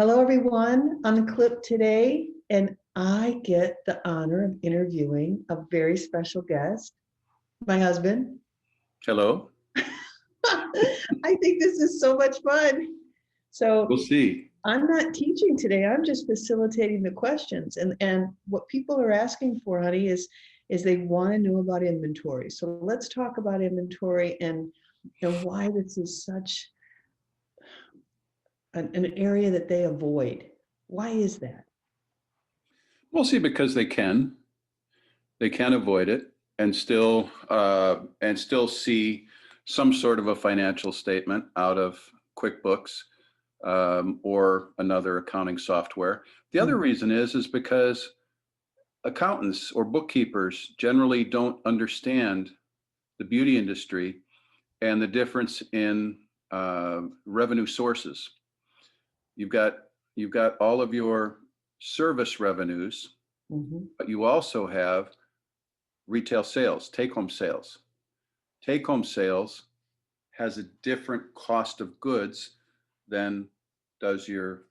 Hello, everyone. On the clip today, and I get the honor of interviewing a very special guest, my husband. Hello. I think this is so much fun. So We'll see. I'm not teaching today. I'm just facilitating the questions. And what people are asking for, honey, is they want to know about inventory. So let's talk about inventory and why this is such an area that they avoid. Why is that? We'll see because they can. They can avoid it and still see some sort of a financial statement out of QuickBooks or another accounting software. The other reason is because accountants or bookkeepers generally don't understand the beauty industry and the difference in revenue sources. You've got all of your service revenues, Mhm. but you also have retail sales, take-home sales. Take-home sales has a different cost of goods than does your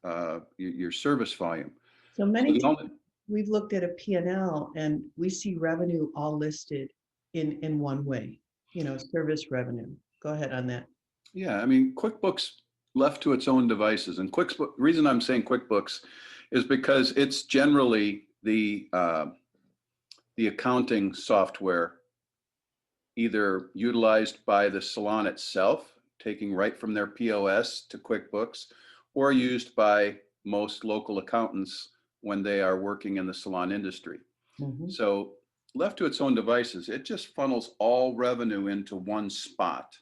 service volume. So So many the times only we've looked at a P&L and we see revenue all listed in one way, service revenue. Go ahead on that. Yeah, I mean, QuickBooks left to its own devices, and QuickBooks. Reason I'm saying QuickBooks is because it's generally the accounting software either utilized by the salon itself, taking right from their POS to QuickBooks, or used by most local accountants when they are working in the salon industry. Mhm. So left to its own devices, it just funnels all revenue into one spot.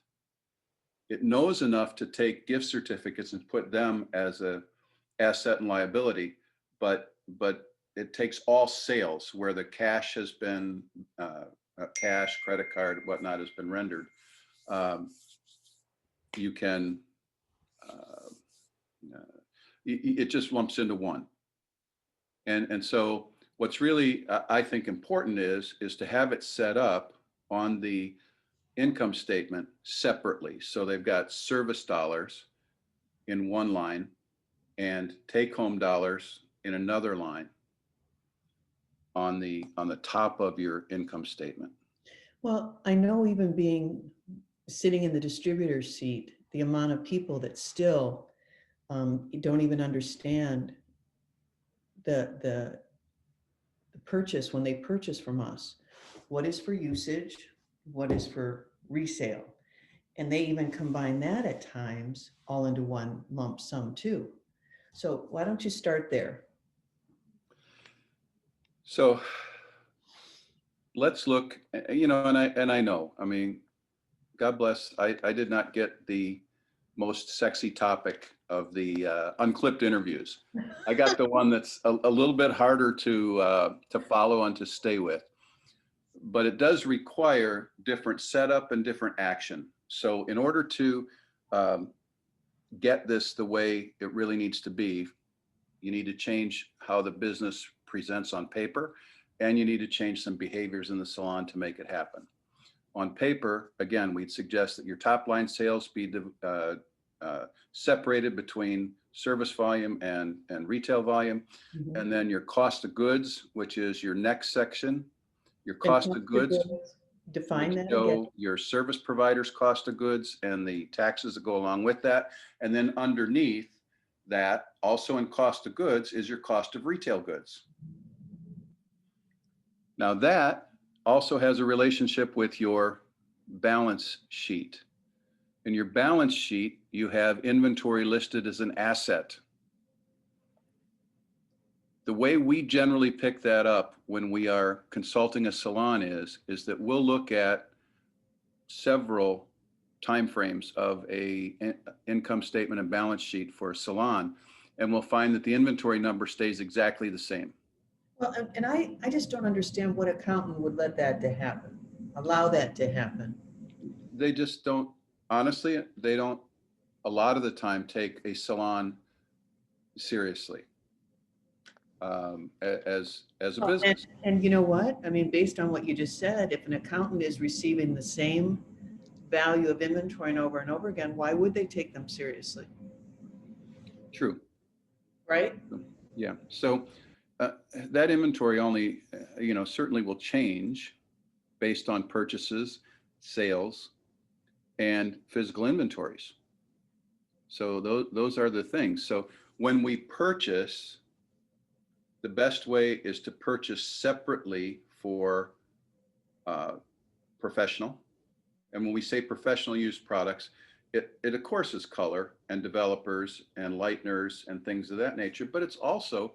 It knows enough to take gift certificates and put them as a asset and liability, but it takes all sales where the cash has been cash, credit card, whatnot has been rendered. Um, you can uh, it just lumps into one, and so what's really I think important is to have it set up on the income statement separately. So they've got service dollars in one line and take home dollars in another line on the top of your income statement. Well, I know even being sitting in the distributor's seat, the amount of people that still don't even understand the the purchase when they purchase from us. What is for usage? What is for resale? And they even combine that at times all into one lump sum too. So why don't you start there? So let's look, and I know, I mean, God bless, I did not get the most sexy topic of the unclipped interviews. I got the one that's a little bit harder to follow and to stay with, but it does require different setup and different action. So in order to um, get this the way it really needs to be, you need to change how the business presents on paper, and you need to change some behaviors in the salon to make it happen. On paper, again, we'd suggest that your top line sales be separated between service volume and retail volume. Mhm. And then your cost of goods, which is your next section, your And cost of cost of goods goods, define would that again. show your service provider's cost of goods and the taxes that go along with that. And then underneath that, also in cost of goods, is your cost of retail goods. Now that also has a relationship with your balance sheet. In your balance sheet, you have inventory listed as an asset. The way we generally pick that up when we are consulting a salon is that we'll look at several timeframes of a income statement and balance sheet for a salon, and we'll find that the inventory number stays exactly the same. Well, and I just don't understand what accountant would let that to happen, allow that to happen. They just don't, honestly, they don't a lot of the time take a salon seriously as a Well, and, business. and you know what? I mean, based on what you just said, if an accountant is receiving the same value of inventory and over again, why would they take them seriously? True. right? Yeah. So uh, that inventory only, certainly will change based on purchases, sales, and physical inventories. So those are the things. So when we purchase, the best way is to purchase separately for uh, professional. And when we say professional use products, it of course is color and developers and lighteners and things of that nature, but it's also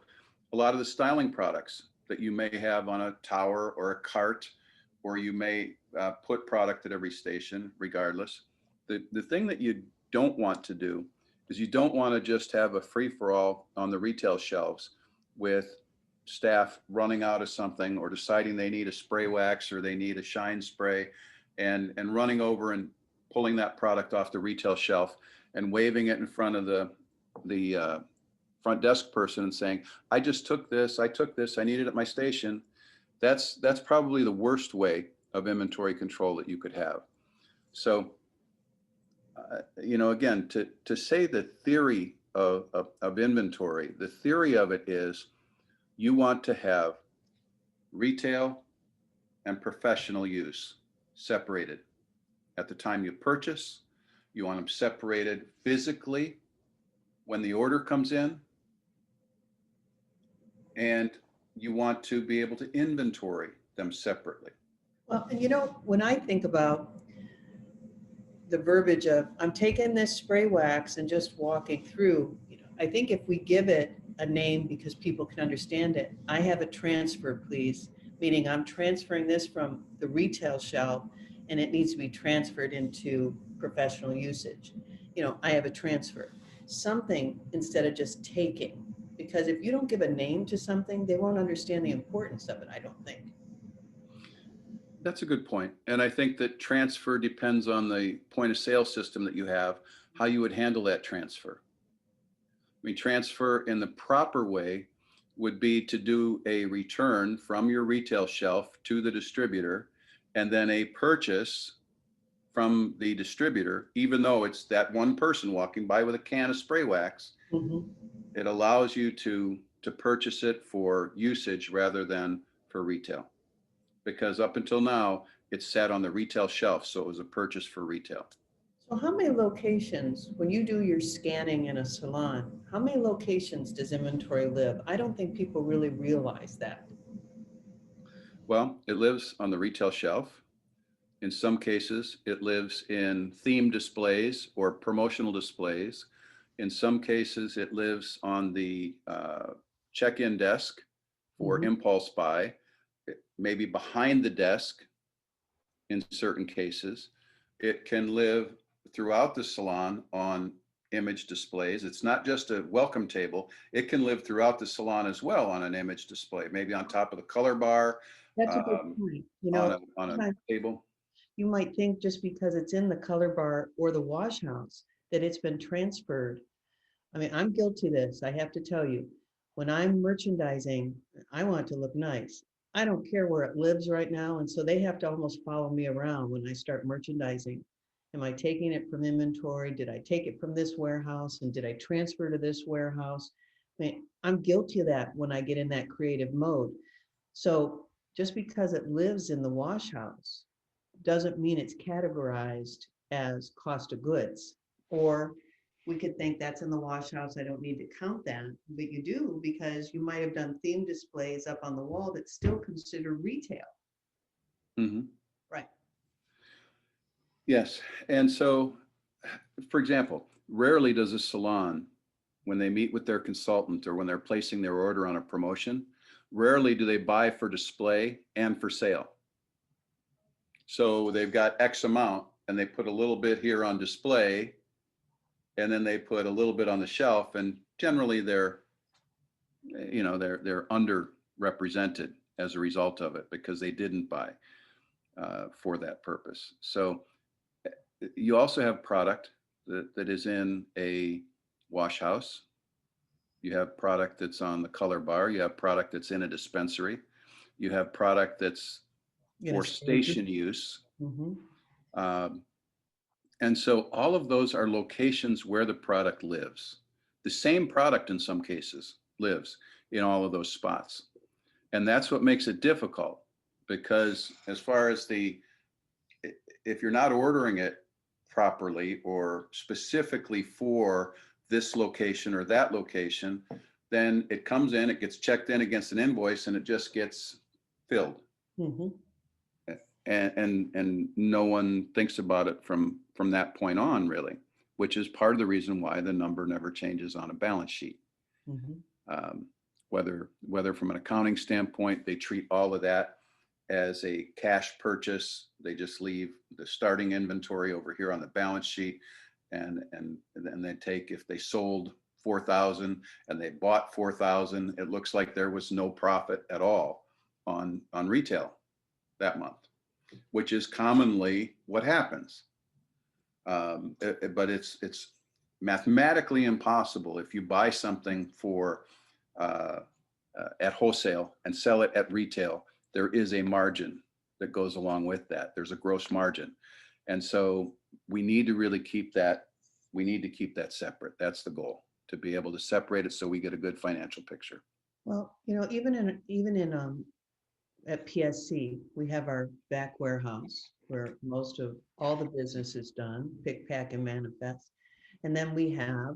a lot of the styling products that you may have on a tower or a cart, or you may put product at every station regardless. The thing that you don't want to do is you don't want to just have a free for all on the retail shelves with staff running out of something or deciding they need a spray wax or they need a shine spray and running over and pulling that product off the retail shelf and waving it in front of the front desk person and saying, I just took this, I need it at my station. That's probably the worst way of inventory control that you could have. So, again, to say the theory of inventory, the theory of it is you want to have retail and professional use separated at the time you purchase. You want them separated physically when the order comes in, and you want to be able to inventory them separately. Well, and when I think about the verbiage of I'm taking this spray wax and just walking through, I think if we give it a name because people can understand it, I have a transfer, please, meaning I'm transferring this from the retail shelf and it needs to be transferred into professional usage. I have a transfer, something instead of just taking, because if you don't give a name to something, they won't understand the importance of it, I don't think. That's a good point. And I think that transfer depends on the point of sale system that you have, how you would handle that transfer. I mean, transfer in the proper way would be to do a return from your retail shelf to the distributor and then a purchase from the distributor, even though it's that one person walking by with a can of spray wax. Mhm. It allows you to purchase it for usage rather than for retail. Because up until now, it's sat on the retail shelf, so it was a purchase for retail. So how many locations, when you do your scanning in a salon, how many locations does inventory live? I don't think people really realize that. Well, it lives on the retail shelf. In some cases, it lives in theme displays or promotional displays. In some cases, it lives on the check-in desk for Mhm. impulse buy, maybe behind the desk in certain cases. It can live throughout the salon on image displays. It's not just a welcome table. It can live throughout the salon as well on an image display, maybe on top of the color bar, That's a good um, point. on a Sometimes table. you might think just because it's in the color bar or the wash house that it's been transferred. I mean, I'm guilty of this. I have to tell you, when I'm merchandising, I want it to look nice. I don't care where it lives right now. And so they have to almost follow me around when I start merchandising. Am I taking it from inventory? Did I take it from this warehouse? And did I transfer to this warehouse? I mean, I'm guilty of that when I get in that creative mode. So just because it lives in the wash house doesn't mean it's categorized as cost of goods. Or we could think that's in the wash house, I don't need to count that, but you do because you might have done theme displays up on the wall that still consider retail. Mhm. Right. Yes. And so, for example, rarely does a salon, when they meet with their consultant or when they're placing their order on a promotion, rarely do they buy for display and for sale. So they've got X amount and they put a little bit here on display and then they put a little bit on the shelf, and generally they're underrepresented as a result of it because they didn't buy for that purpose. So you also have product that is in a wash house. You have product that's on the color bar. You have product that's in a dispensary. You have product that's In a for station. station use. Mhm. Um, and so all of those are locations where the product lives. The same product in some cases lives in all of those spots. And that's what makes it difficult, because as far as if you're not ordering it properly or specifically for this location or that location, then it comes in, it gets checked in against an invoice, and it just gets filled. Mm-hmm. And no one thinks about it from that point on, really, which is part of the reason why the number never changes on a balance sheet. Mm-hmm. Whether from an accounting standpoint, they treat all of that as a cash purchase. They just leave the starting inventory over here on the balance sheet, and then they take, if they sold 4,000 and they bought 4,000, it looks like there was no profit at all on retail that month, which is commonly what happens. But it's mathematically impossible if you buy something for at wholesale and sell it at retail. There is a margin that goes along with that. There's a gross margin. And so we need to really keep that. We need to keep that separate. That's the goal, to be able to separate it so we get a good financial picture. Well, even in at PSC, we have our back warehouse where most of all the business is done, pick, pack, and manifest. And then we have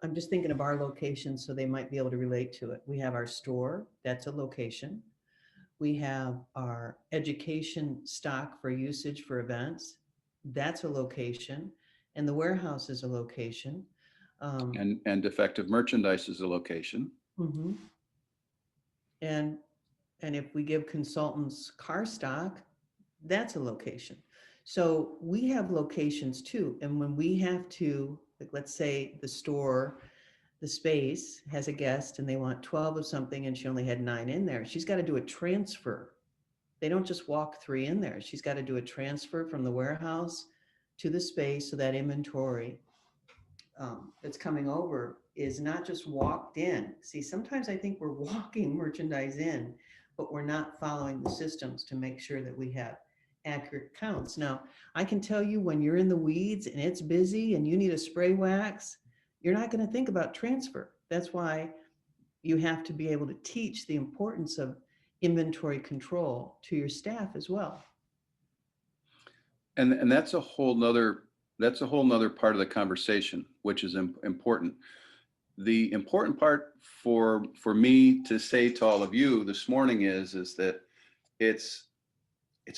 I'm just thinking of our location so they might be able to relate to it. We have our store, that's a location. We have our education stock for usage for events, that's a location. And the warehouse is a location. And defective merchandise is a location. Mm-hmm. And if we give consultants car stock, that's a location. So we have locations too. And when we have to, like, let's say the store, the space has a guest and they want 12 of something and she only had 9 in there, she's got to do a transfer. They don't just walk 3 in there. She's got to do a transfer from the warehouse to the space, so that inventory that's coming over is not just walked in. See, sometimes I think we're walking merchandise in, but we're not following the systems to make sure that we have accurate counts. Now, I can tell you, when you're in the weeds and it's busy and you need a spray wax, you're not going to think about transfer. That's why you have to be able to teach the importance of inventory control to your staff as well. And that's a whole nother part of the conversation, which is important. The important part for me to say to all of you this morning is that it's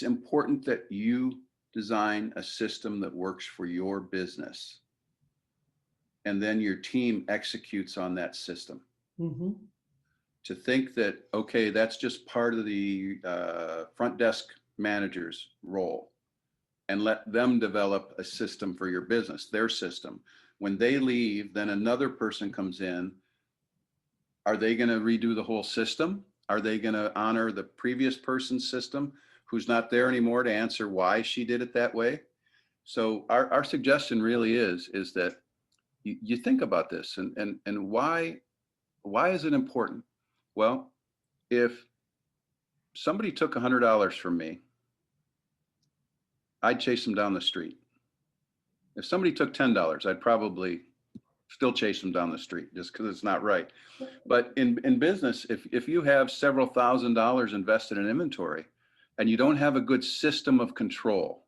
important that you design a system that works for your business, and then your team executes on that system. Mm-hmm. To think that, okay, that's just part of the front desk manager's role, and let them develop a system for your business, their system. When they leave, then another person comes in. Are they going to redo the whole system? Are they going to honor the previous person's system who's not there anymore to answer why she did it that way? So our suggestion really is that you think about this, and why is it important? Well, if somebody took $100 from me, I'd chase them down the street. If somebody took $10, I'd probably still chase them down the street just because it's not right. But in business, if you have several $1,000s invested in inventory and you don't have a good system of control,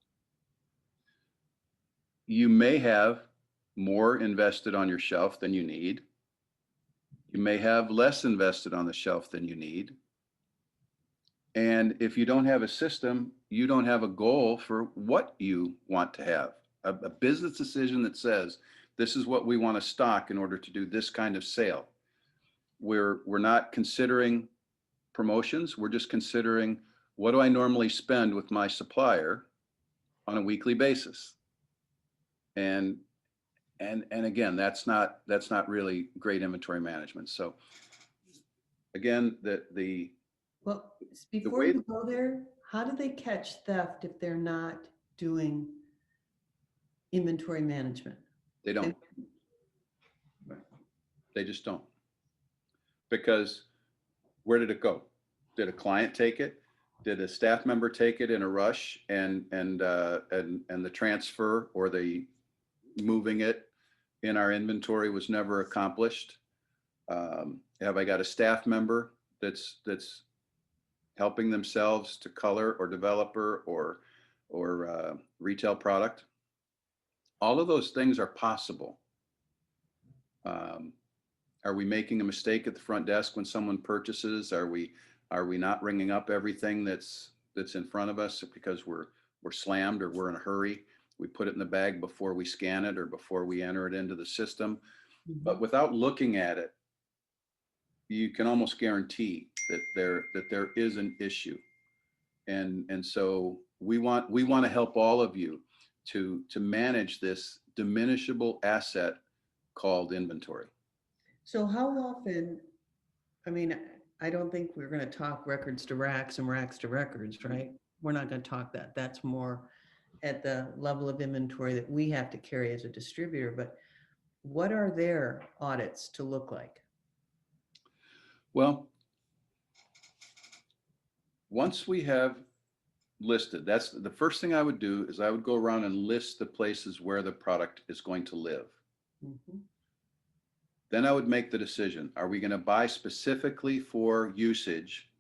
you may have more invested on your shelf than you need. You may have less invested on the shelf than you need. And if you don't have a system, you don't have a goal for what you want to have. A business decision that says, this is what we want to stock in order to do this kind of sale. We're not considering promotions. We're just considering, what do I normally spend with my supplier on a weekly basis? And again, that's not really great inventory management. So again, Well, before you go there, how do they catch theft if they're not doing inventory management? They don't. They just don't. Because where did it go? Did a client take it? Did a staff member take it in a rush, and the transfer or the moving it in our inventory was never accomplished? Have I got a staff member that's helping themselves to color or developer or retail product? All of those things are possible. Um, are we making a mistake at the front desk when someone purchases? Are we not ringing up everything that's in front of us because we're slammed or we're in a hurry? We put it in the bag before we scan it or before we enter it into the system. But without looking at it, you can almost guarantee that there is an issue. And so we want to help all of you to manage this diminishable asset called inventory. So how often, I mean, I don't think we're going to talk records to racks and racks to records, right? We're not going to talk that. That's more at the level of inventory that we have to carry as a distributor. But what are their audits to look like? Well, once we have listed, that's the first thing I would do is I would go around and list the places where the product is going to live. Mhm. Then I would make the decision. Are we going to buy specifically for usage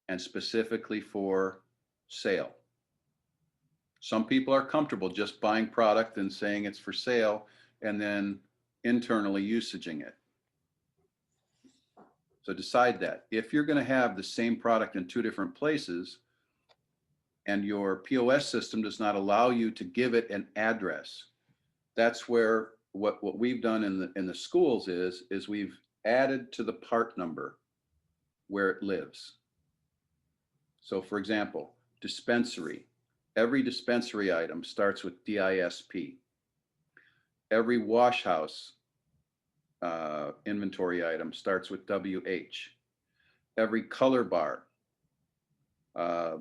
and specifically for sale? Some people are comfortable just buying product and saying it's for sale and then internally usaging it. So decide that. If you're going to have the same product in two different places and your POS system does not allow you to give it an address, that's where what we've done in the schools is we've added to the part number where it lives. So for example, dispensary. Every dispensary item starts with DISP. Every wash house inventory item starts with WH. Every color bar uh,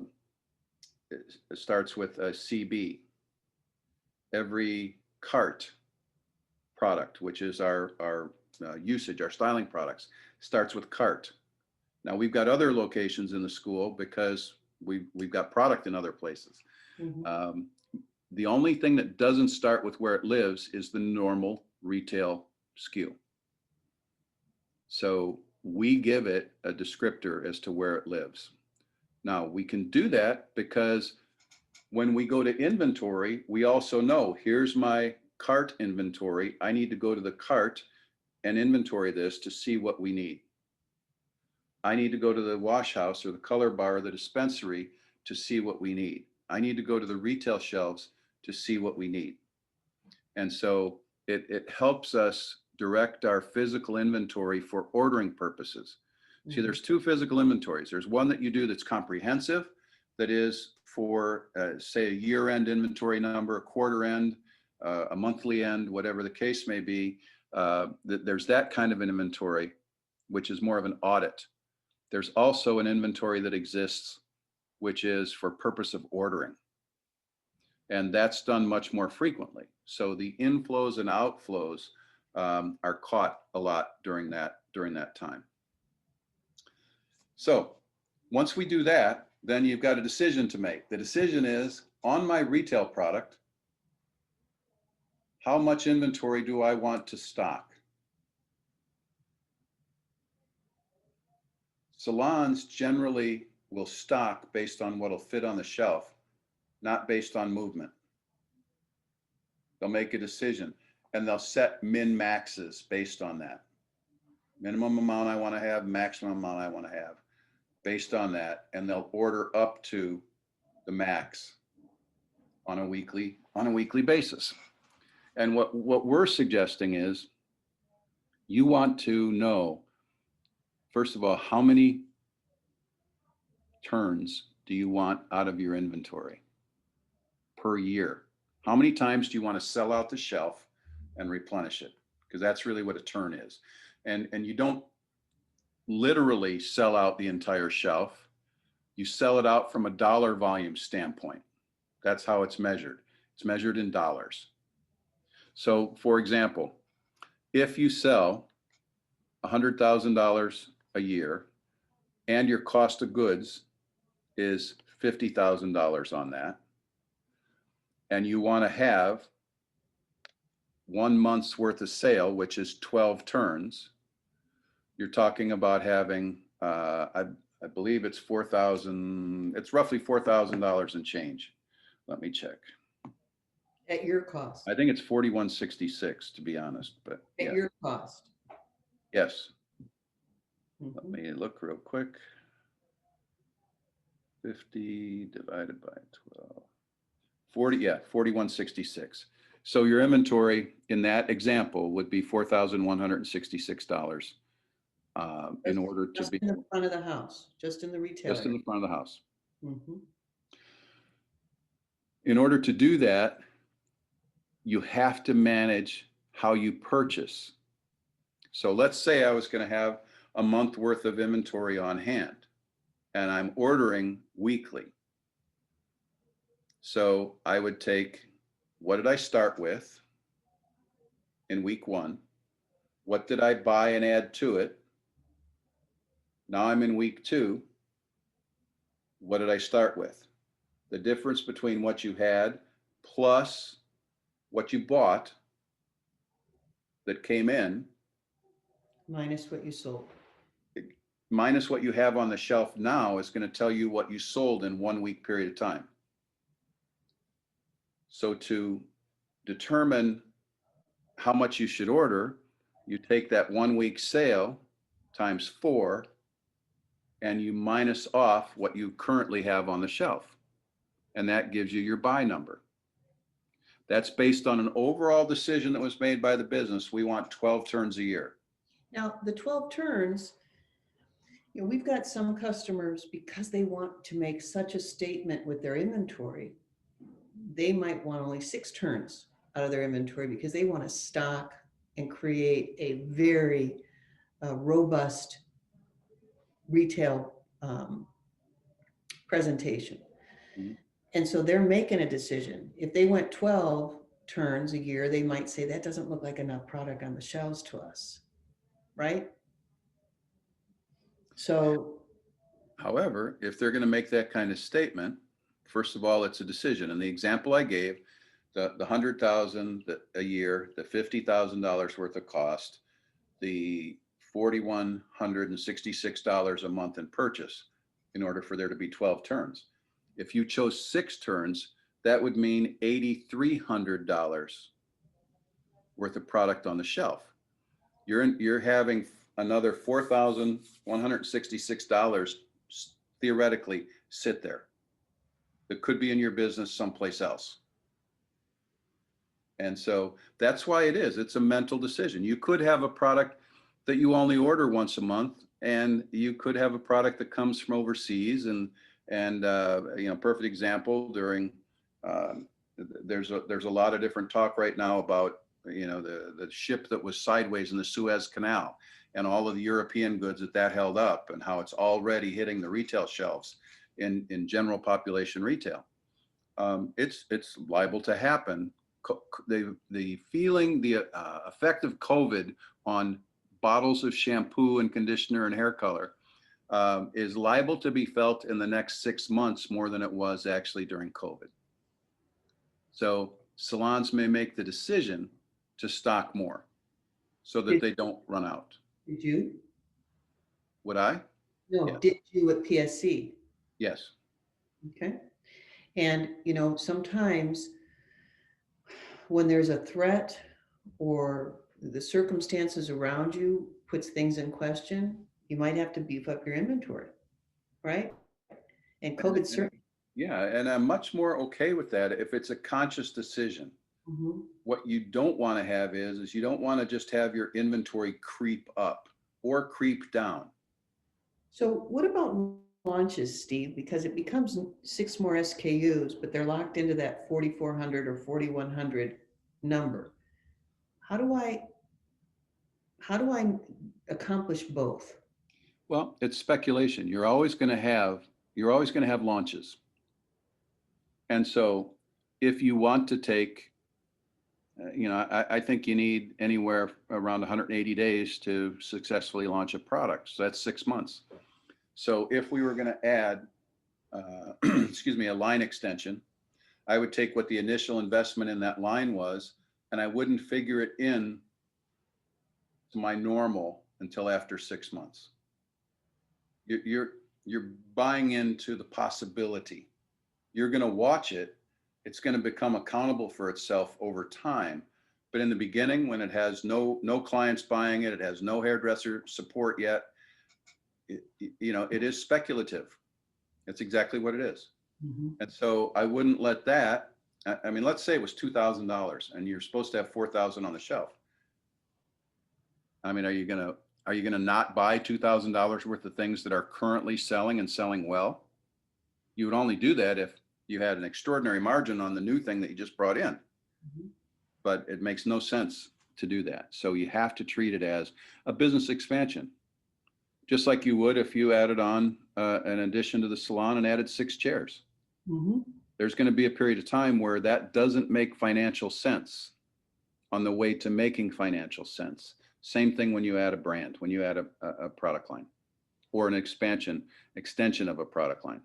it starts with CB. Every cart product, which is our usage, our styling products, starts with cart. Now we've got other locations in the school because we've got product in other places. Mhm. The only thing that doesn't start with where it lives is the normal retail SKU. So we give it a descriptor as to where it lives. Now we can do that because when we go to inventory, we also know here's my cart inventory. I need to go to the cart and inventory this to see what we need. I need to go to the wash house or the color bar or the dispensary to see what we need. I need to go to the retail shelves to see what we need. And so it helps us direct our physical inventory for ordering purposes. See, there's two physical inventories. There's one that you do that's comprehensive, that is for, say, a year-end inventory number, a quarter end, a monthly end, whatever the case may be. There's that kind of an inventory, which is more of an audit. There's also an inventory that exists, which is for purpose of ordering. And that's done much more frequently. So the inflows and outflows are caught a lot during that time. So once we do that, then you've got a decision to make. The decision is, on my retail product, how much inventory do I want to stock? Salons generally will stock based on what'll fit on the shelf, not based on movement. They'll make a decision and they'll set min maxes based on that. Minimum amount I want to have, maximum amount I want to have based on that. And they'll order up to the max on a weekly basis. And what we're suggesting is you want to know, first of all, how many turns do you want out of your inventory per year? How many times do you want to sell out the shelf and replenish it? Because that's really what a turn is. And you don't literally sell out the entire shelf. You sell it out from a dollar volume standpoint. That's how it's measured. It's measured in dollars. So for example, if you sell $100,000 a year and your cost of goods is $50,000 on that, and you want to have 1 month's worth of sale, which is 12 turns, you're talking about having, I believe it's 4,000, it's roughly $4,000 and change. Let me check. At your cost, I think it's 4166 to be honest, but at yeah, your cost. yes. Let Mhm. me look real quick. 50 divided by 12. 40, yeah, 4166. So your inventory in that example would be $4,166 in order to Just be in the front of the house, just in the retail just in area. the front of the house. Mhm. In order to do that, you have to manage how you purchase. So let's say I was going to have a month worth of inventory on hand and I'm ordering weekly. So I would take, what did I start with in week 1? What did I buy and add to it? Now I'm in week 2. What did I start with? The difference between what you had plus what you bought that came in Minus what you sold. minus what you have on the shelf now is going to tell you what you sold in 1 week period of time. So to determine how much you should order, you take that 1 week sale times 4 and you minus off what you currently have on the shelf. And that gives you your buy number. That's based on an overall decision that was made by the business. We want 12 turns a year. Now, the 12 turns, we've got some customers, because they want to make such a statement with their inventory, they might want only 6 turns out of their inventory because they want to stock and create a very robust retail presentation. Mhm. And so they're making a decision. If they went 12 turns a year, they might say that doesn't look like enough product on the shelves to us, right? So, However, if they're going to make that kind of statement, first of all, it's a decision. And the example I gave, the 100,000 a year, the $50,000 worth of cost, the $4,166 a month in purchase in order for there to be 12 turns. If you chose 6 turns, that would mean $8,300 worth of product on the shelf. You're having another $4,166 theoretically sit there that could be in your business someplace else. And so that's why it is. It's a mental decision. You could have a product that you only order once a month, and you could have a product that comes from overseas. And perfect example during there's a lot of different talk right now about the ship that was sideways in the Suez Canal and all of the European goods that held up and how it's already hitting the retail shelves in general population retail. It's liable to happen. The feeling, the effect of COVID on bottles of shampoo and conditioner and hair color is liable to be felt in the next 6 months more than it was actually during COVID. So salons may make the decision to stock more so that did, they don't run out. did you? Would I? No, Yes. did you at PSC? Yes. Okay. And, sometimes when there's a threat or the circumstances around you puts things in question, you might have to beef up your inventory, right? And And, COVID and certainly. yeah, and I'm much more okay with that if it's a conscious decision. Mhm. What you don't want to have is you don't want to just have your inventory creep up or creep down. So what about launches, Steve? Because it becomes 6 more SKUs, but they're locked into that 4,400 or 4,100 number. How do I how do I accomplish both? Well, it's speculation. You're always going to have launches. And so if you want to take, I think you need anywhere around 180 days to successfully launch a product. So that's 6 months. So if we were going to add, excuse me, a line extension, I would take what the initial investment in that line was, and I wouldn't figure it in to my normal until after 6 months. You're buying into the possibility. You're going to watch it. It's going to become accountable for itself over time. But in the beginning, when it has no clients buying it, it has no hairdresser support yet, it is speculative. It's exactly what it is. Mhm. And so I wouldn't let that. I mean, let's say it was $2,000 and you're supposed to have 4,000 on the shelf. I mean, are you gonna not buy $2,000 worth of things that are currently selling and selling well? You would only do that if you had an extraordinary margin on the new thing that you just brought in. Mhm. But it makes no sense to do that. So you have to treat it as a business expansion, just like you would if you added on an addition to the salon and added 6 chairs. Mhm. There's going to be a period of time where that doesn't make financial sense on the way to making financial sense. Same thing when you add a brand, when you add a product line or an extension of a product line.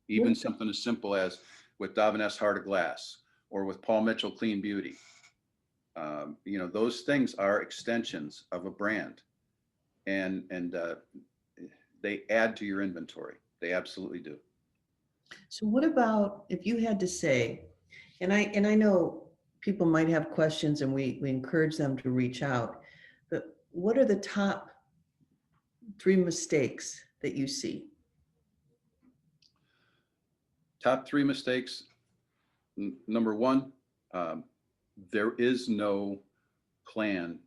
Even What- something as simple as with Davines Heart of Glass or with Paul Mitchell Clean Beauty. Those things are extensions of a brand, and they add to your inventory. They absolutely do. So what about if you had to say, and I know people might have questions and we encourage them to reach out, but what are the top 3 mistakes that you see? Top 3 mistakes. Number one, um, there is no plan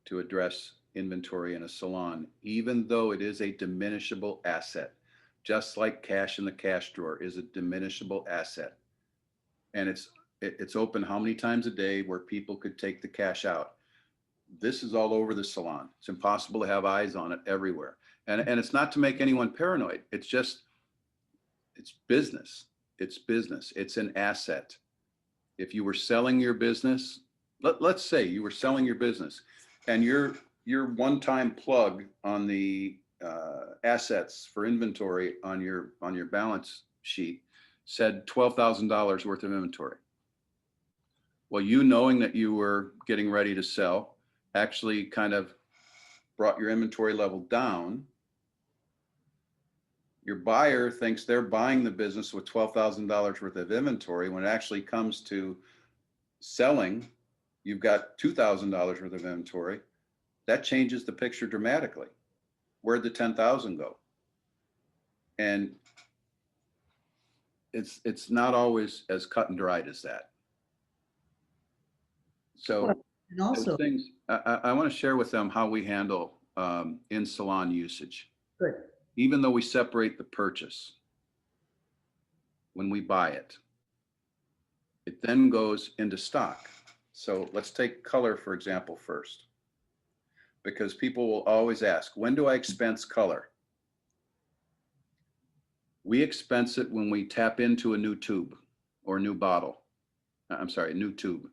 to address inventory in a salon, even though it is a diminishable asset, just like cash in the cash drawer is a diminishable asset. And it's open how many times a day where people could take the cash out. This is all over the salon. It's impossible to have eyes on it everywhere. And it's not to make anyone paranoid. It's just, it's business. It's business. It's an asset. If you were selling your business, let's say you were selling your business and your one-time plug on the assets for inventory on your balance sheet said $12,000 worth of inventory. Well, you knowing that you were getting ready to sell actually kind of brought your inventory level down. Your buyer thinks they're buying the business with $12,000 worth of inventory. When it actually comes to selling, you've got $2,000 worth of inventory. That changes the picture dramatically. Where'd the 10,000 go? And it's not always as cut and dried as that. Well, So and those also, things, I want to share with them how we handle in salon usage. good. Even though we separate the purchase when we buy it, it then goes into stock. So let's take color, for example, first, because people will always ask, when do I expense color? We expense it when we tap into a new tube or new bottle. I'm sorry, a new tube.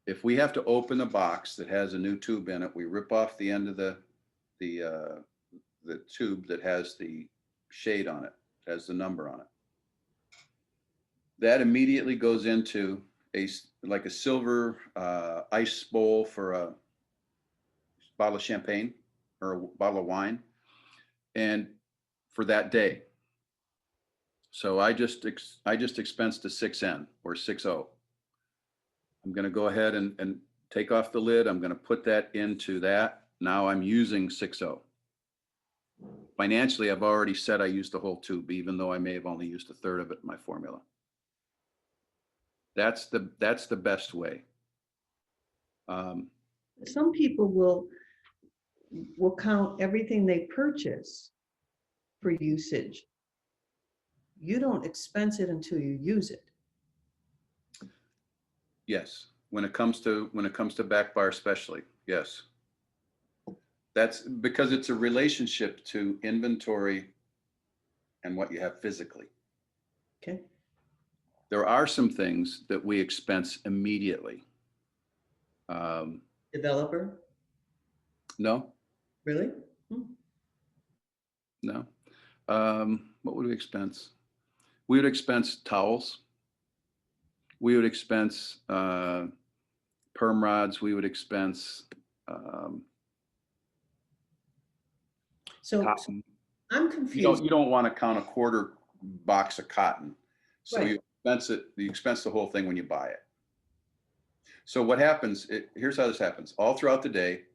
If we have to open a box that has a new tube in it, we rip off the end of the uh, the tube that has the shade on it, has the number on it. That immediately goes into like a silver ice bowl for a bottle of champagne or a bottle of wine, and for that day. So I just expensed a 6N or 6O. I'm going to go ahead and take off the lid. I'm going to put that into that. Now I'm using 6O. Financially, I've already said I used the whole tube, even though I may have only used a third of it in my formula. That's the best way. Some people will count everything they purchase for usage. You don't expense it until you use it. Yes, when it comes to back bar especially, yes. That's because it's a relationship to inventory and what you have physically. Okay. There are some things that we expense immediately. Um, Developer, no, really? Hmm. no. What would we expense? We would expense towels. We would expense perm rods, we would expense So cotton. I'm confused. You don't want to count a quarter box of cotton. So Right. you expense the whole thing when you buy it. So what happens, here's how this happens. All throughout the day,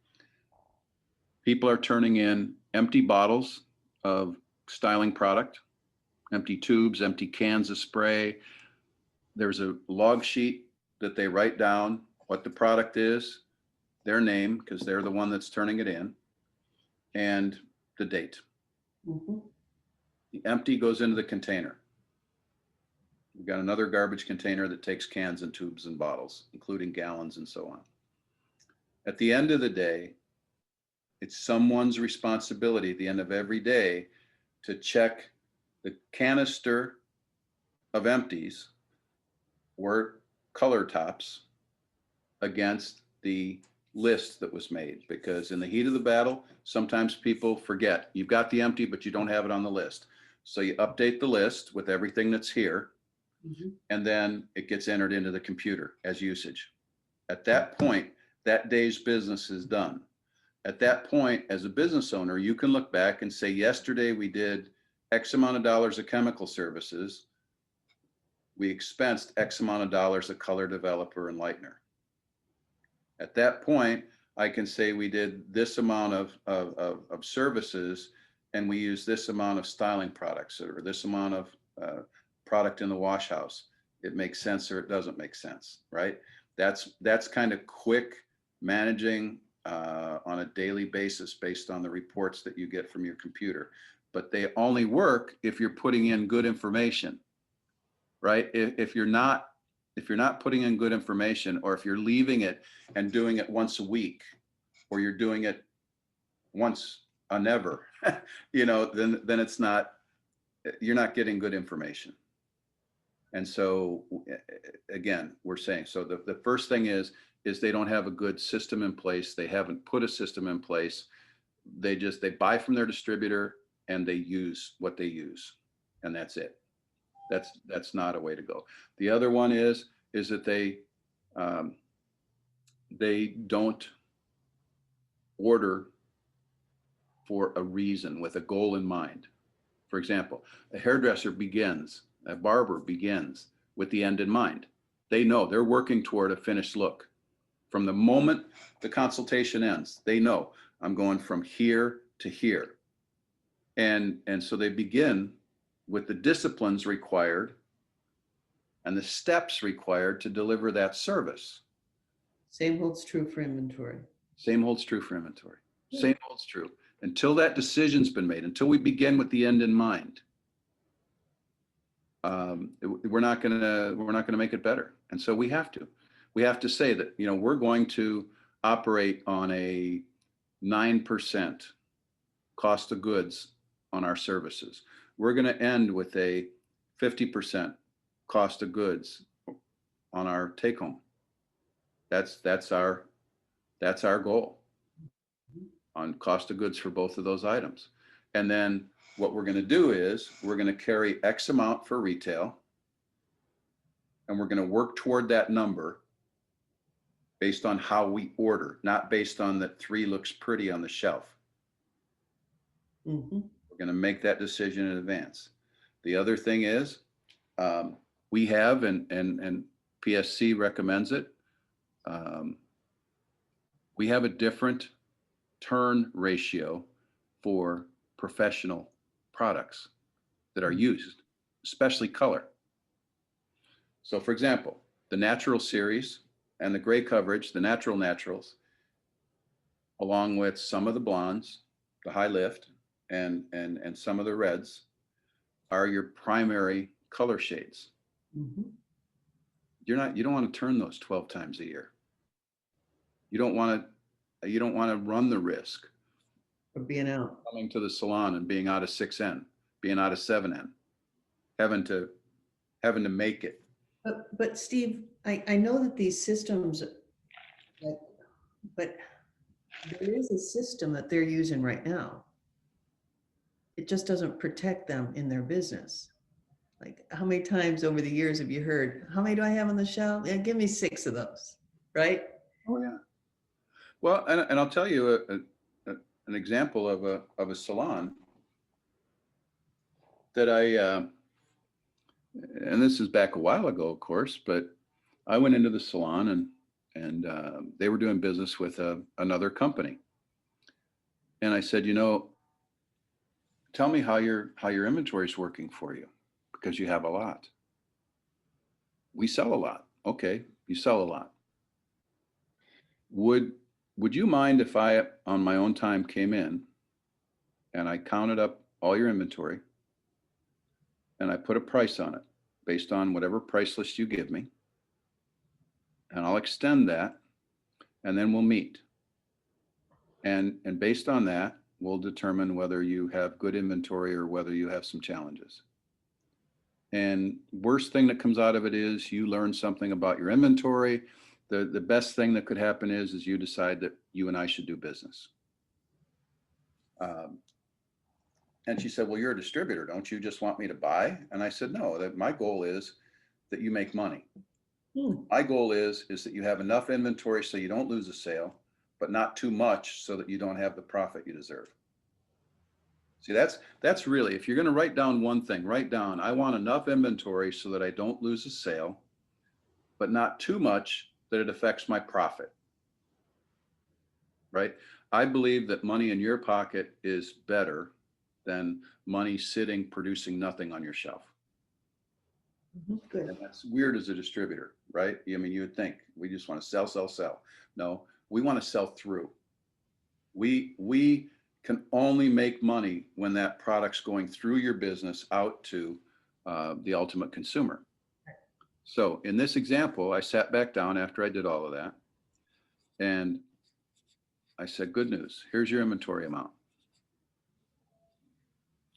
people are turning in empty bottles of styling product, empty tubes, empty cans of spray. There's a log sheet that they write down what the product is, their name, because they're the one that's turning it in, and the date. Mhm. The empty goes into the container. We've got another garbage container that takes cans and tubes and bottles, including gallons and so on. At the end of the day, it's someone's responsibility at the end of every day to check the canister of empties or color tops against the list that was made, because in the heat of the battle, sometimes people forget you've got the empty, but you don't have it on the list. So you update the list with everything that's here, Mhm. and then it gets entered into the computer as usage. At that point, that day's business is done. At that point, as a business owner, you can look back and say, yesterday we did X amount of dollars of chemical services. We expensed X amount of dollars of color developer and lightener. At that point, I can say we did this amount of services, and we use this amount of styling products, or this amount of product in the wash house. It makes sense or it doesn't make sense, right? That's kind of quick managing on a daily basis based on the reports that you get from your computer. But they only work if you're putting in good information, right? If you're not putting in good information, or if you're leaving it and doing it once a week, or you're doing it once a never, then it's not, you're not getting good information. And so again, we're saying, so the first thing is they don't have a good system in place. They haven't put a system in place. They buy from their distributor and they use what they use, and that's it. That's not a way to go. The other one is that they don't order for a reason with a goal in mind. For example, a barber begins with the end in mind. They know they're working toward a finished look. From the moment the consultation ends, they know I'm going from here to here. And so they begin with the disciplines required and the steps required to deliver that service. Same holds true for inventory. Same holds true for inventory. Same holds true. Until that decision's been made, until we begin with the end in mind, we're not gonna make it better. And so we have to say that, we're going to operate on a 9% cost of goods on our services. We're going to end with a 50% cost of goods on our take home. That's our goal on cost of goods for both of those items. And then what we're going to do is we're going to carry X amount for retail, and we're going to work toward that number based on how we order, not based on that 3 looks pretty on the shelf. Mm-hmm. We're going to make that decision in advance. The other thing is, we have, and PSC recommends it, we have a different turn ratio for professional products that are used, especially color. So for example, the natural series and the gray coverage, the natural naturals, along with some of the blondes, the high lift, and some of the reds are your primary color shades. Mm-hmm. You don't want to turn those 12 times a year. You don't want to run the risk of being out. coming to the salon and being out of 6N, being out of 7N, having to make it. But Steve, I know that these systems, but there is a system that they're using right now. It just doesn't protect them in their business. Like, how many times over the years have you heard, how many do I have on the shelf? Yeah, give me 6 of those, right? Oh, yeah. Well, and I'll tell you an example of a salon that and this is back a while ago, of course, but I went into the salon and they were doing business with another company. And I said, tell me how your inventory is working for you because you have a lot. We sell a lot. Okay, you sell a lot. Would would you mind if I on my own time came in and I counted up all your inventory and I put a price on it based on whatever price list you give me, and I'll extend that, and then we'll meet. And based on that, we'll determine whether you have good inventory or whether you have some challenges. And worst thing that comes out of it is you learn something about your inventory. The best thing that could happen is you decide that you and I should do business. Um, and she said, well, you're a distributor. Don't you just want me to buy? And I said, no, that my goal is that you make money. My goal is that you have enough inventory so you don't lose a sale, but not too much so that you don't have the profit you deserve. See, that's really, if you're going to write down one thing, write down, I want enough inventory so that I don't lose a sale, but not too much that it affects my profit. Right? I believe that money in your pocket is better than money sitting producing nothing on your shelf. Good. And that's weird as a distributor, right? I mean, you would think we just want to sell, sell, sell. No, we want to sell through. We can only make money when that product's going through your business out to the ultimate consumer. So in this example, I sat back down after I did all of that, and I said, good news, here's your inventory amount.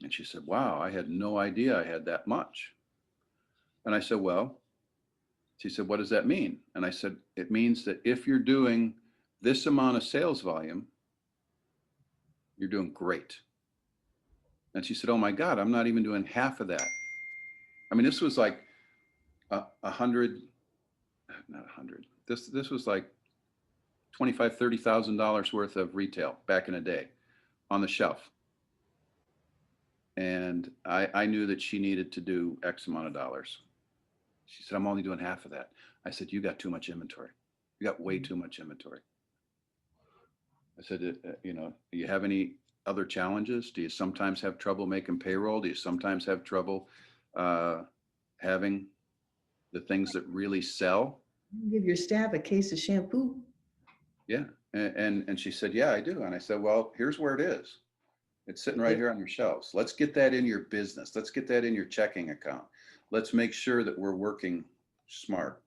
And she said, wow, I had no idea I had that much. And I said, well, she said, what does that mean? And I said, it means that if you're doing this amount of sales volume, you're doing great. And she said, oh my God, I'm not even doing half of that. I mean, this was like not 100. This was like $25,000, $30,000 worth of retail back in a day on the shelf. And I knew that she needed to do X amount of dollars. She said, I'm only doing half of that. I said, you got too much inventory. You got way too much inventory. I said, do you have any other challenges? Do you sometimes have trouble making payroll? Do you sometimes have trouble having the things that really sell? Give your staff a case of shampoo. Yeah. And she said, yeah, I do. And I said, well, here's where it is. It's sitting right here on your shelves. Let's get that in your business. Let's get that in your checking account. Let's make sure that we're working smart.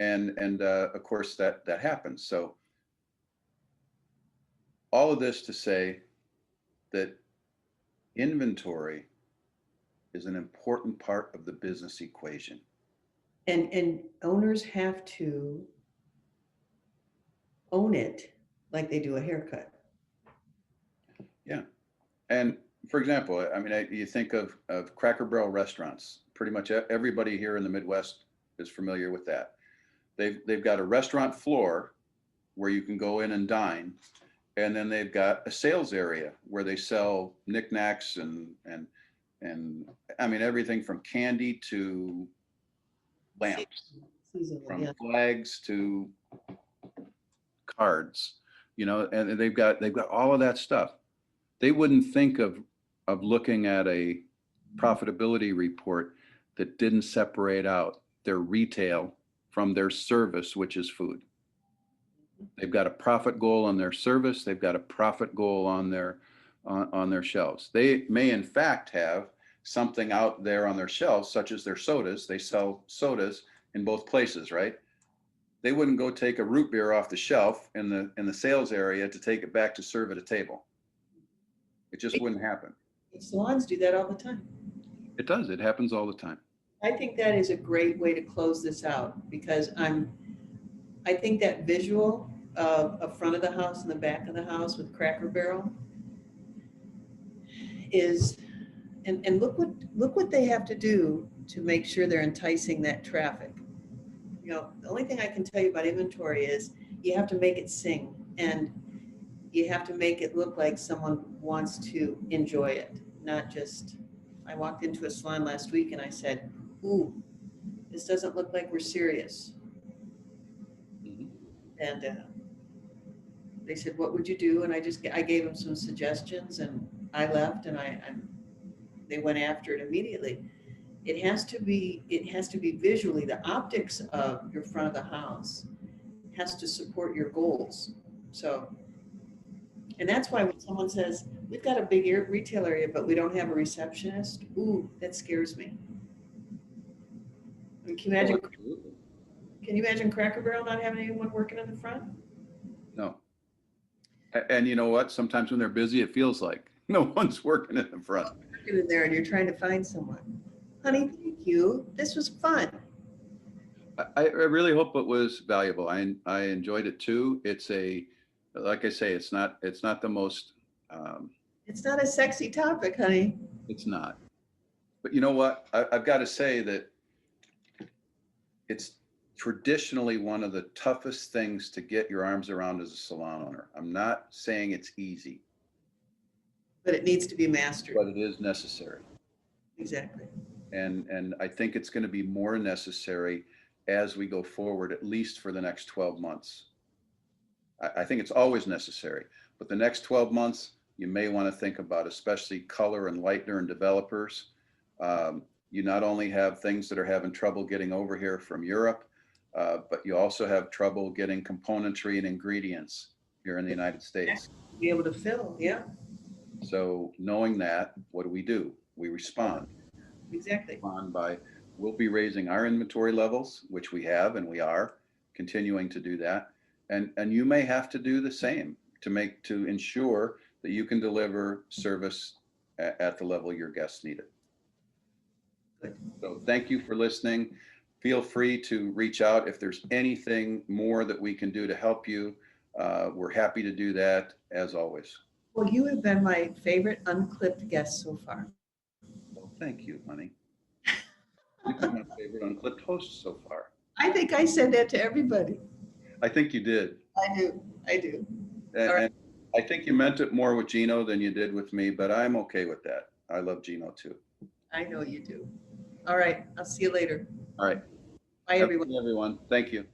And of course that happens. So all of this to say that inventory is an important part of the business equation. And owners have to own it like they do a haircut. Yeah. And for example, I mean, you think of Cracker Barrel restaurants. Pretty much everybody here in the Midwest is familiar with that. They've got a restaurant floor where you can go in and dine, and then they've got a sales area where they sell knickknacks and I mean everything from candy to lamps, from flags to cards, and they've got all of that stuff. They wouldn't think of looking at a profitability report that didn't separate out their retail from their service, which is food. They've got a profit goal on their service. They've got a profit goal on their shelves. They may in fact have something out there on their shelves, such as their sodas. They sell sodas in both places, right? They wouldn't go take a root beer off the shelf in the sales area to take it back to serve at a table. It just wouldn't happen. Salons do that all the time. It does. It happens all the time. I think that is a great way to close this out because I think that visual of a front of the house and the back of the house with Cracker Barrel is, and look what they have to do to make sure they're enticing that traffic. The only thing I can tell you about inventory is you have to make it sing, and you have to make it look like someone wants to enjoy it, not just, I walked into a salon last week and I said, ooh, this doesn't look like we're serious. Mhm. And they said, what would you do? And I gave them some suggestions, and I left, and they went after it immediately. It has to be visually, the optics of your front of the house has to support your goals. So, and that's why when someone says, we've got a big retail area, but we don't have a receptionist, ooh, that scares me. I mean, Oh, absolutely. can you imagine Cracker Barrel not having anyone working in the front? No. And you know what? Sometimes when they're busy, it feels like no one's working in the front. Working in there and you're trying to find someone. Honey, thank you. This was fun. I really hope it was valuable. I enjoyed it too. Like I say, it's not the most, um, It's not a sexy topic, honey. it's not. But you know what? I've got to say that it's traditionally one of the toughest things to get your arms around as a salon owner. I'm not saying it's easy, But it needs to be mastered. but it is necessary. Exactly. And I think it's going to be more necessary as we go forward, at least for the next 12 months. I think it's always necessary, but the next 12 months, you may want to think about, especially color and lightener and developers. You not only have things that are having trouble getting over here from Europe, but you also have trouble getting componentry and ingredients here in the United States. Be able to fill, yeah, So knowing that, what do? We respond. exactly. Respond by, we'll be raising our inventory levels, which we have and we are continuing to do that. And you may have to do the same to ensure that you can deliver service at the level your guests need it. Good. So thank you for listening. Feel free to reach out if there's anything more that we can do to help you. We're happy to do that as always. Well, you have been my favorite unclipped guest so far. Well, thank you, honey. You've been my favorite unclipped host so far. I think I said that to everybody. I think you did. I do. And, All right. and I think you meant it more with Gino than you did with me, but I'm okay with that. I love Gino too. I know you do. All right. I'll see you later. All right. Bye, Have a everyone. good day, everyone. Thank you.